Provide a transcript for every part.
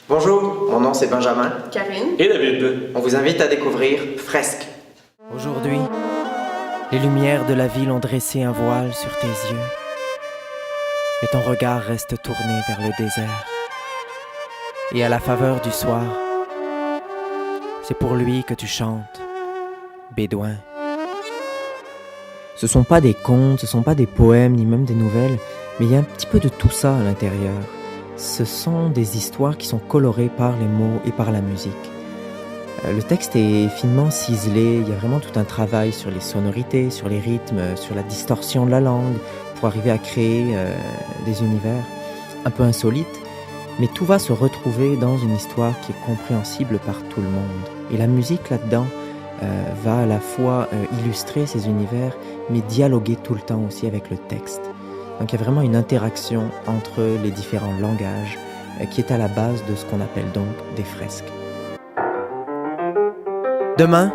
Bonjour, mon nom c'est Benjamin. Karine et David. On vous invite à découvrir Fresque. Aujourd'hui, les lumières de la ville ont dressé un voile sur tes yeux, mais ton regard reste tourné vers le désert. Et à la faveur du soir, c'est pour lui que tu chantes, Bédouin. Ce sont pas des contes, ce sont pas des poèmes, ni même des nouvelles, mais il y a un petit peu de tout ça à l'intérieur. Ce sont des histoires qui sont colorées par les mots et par la musique. Le texte est finement ciselé, il y a vraiment tout un travail sur les sonorités, sur les rythmes, sur la distorsion de la langue, pour arriver à créer des univers un peu insolites, mais tout va se retrouver dans une histoire qui est compréhensible par tout le monde. Et la musique là-dedans va à la fois illustrer ces univers, mais dialoguer tout le temps aussi avec le texte. Donc il y a vraiment une interaction entre les différents langages qui est à la base de ce qu'on appelle donc des fresques. Demain,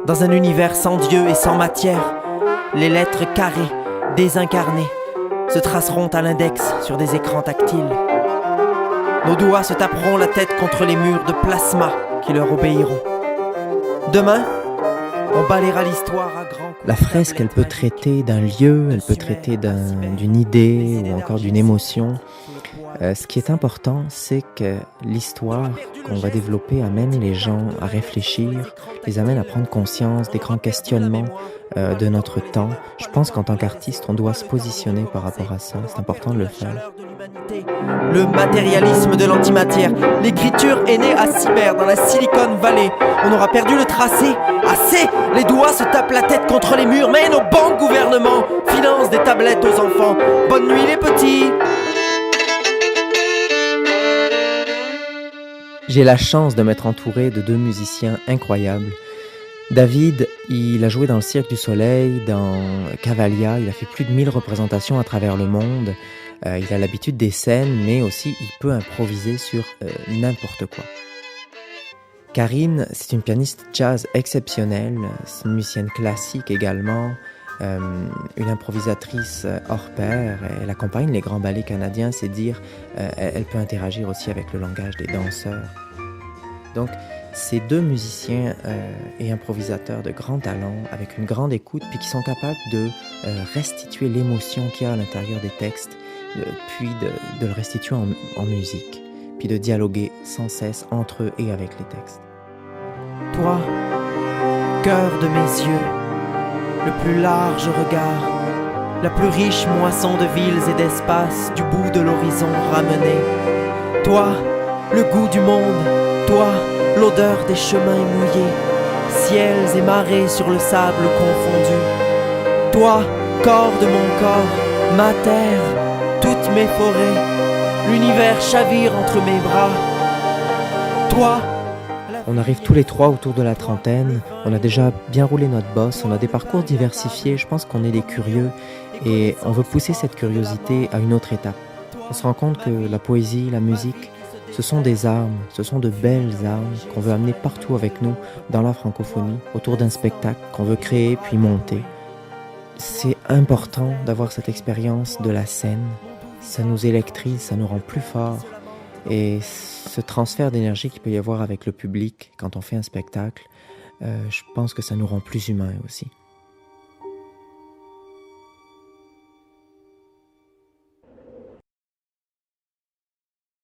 dans un univers sans Dieu et sans matière, les lettres carrées, désincarnées, se traceront à l'index sur des écrans tactiles. Nos doigts se taperont la tête contre les murs de plasma qui leur obéiront. Demain, on balayera l'histoire à grands coups. La fresque, elle peut traiter d'un lieu, elle peut traiter d'une idée ou encore d'une émotion. Ce qui est important, c'est que l'histoire qu'on va développer amène les gens à réfléchir, les amène à prendre conscience des grands questionnements de notre temps. Je pense qu'en tant qu'artiste, on doit se positionner par rapport à ça. C'est important de le faire. Le matérialisme de l'antimatière. L'écriture est née à Cyber, dans la Silicon Valley. On aura perdu le tracé. Assez! Les doigts se tapent la tête contre les murs, mais nos banques gouvernements financent des tablettes aux enfants. Bonne nuit les petits! J'ai la chance de m'être entouré de deux musiciens incroyables. David, il a joué dans le Cirque du Soleil, dans Cavalia, il a fait plus de 1000 représentations à travers le monde. Il a l'habitude des scènes, mais aussi il peut improviser sur n'importe quoi. Karine, c'est une pianiste jazz exceptionnelle, c'est une musicienne classique également, une improvisatrice hors pair. Elle accompagne les grands ballets canadiens, c'est dire, elle peut interagir aussi avec le langage des danseurs. Donc, ces deux musiciens et improvisateurs de grand talent, avec une grande écoute, puis qui sont capables de restituer l'émotion qu'il y a à l'intérieur des textes, puis de le restituer en musique, puis de dialoguer sans cesse entre eux et avec les textes. Toi, cœur de mes yeux, le plus large regard, la plus riche moisson de villes et d'espaces du bout de l'horizon ramené. Toi, le goût du monde, toi, l'odeur des chemins mouillés, ciels et marées sur le sable confondu. Toi, corps de mon corps, ma terre, toutes mes forêts, l'univers chavire entre mes bras. Toi. On arrive tous les trois autour de la trentaine, on a déjà bien roulé notre bosse, on a des parcours diversifiés, je pense qu'on est des curieux et on veut pousser cette curiosité à une autre étape. On se rend compte que la poésie, la musique, ce sont des armes, ce sont de belles armes qu'on veut amener partout avec nous dans la francophonie, autour d'un spectacle qu'on veut créer puis monter. C'est important d'avoir cette expérience de la scène, ça nous électrise, ça nous rend plus forts et ce transfert d'énergie qu'il peut y avoir avec le public quand on fait un spectacle, je pense que ça nous rend plus humains aussi.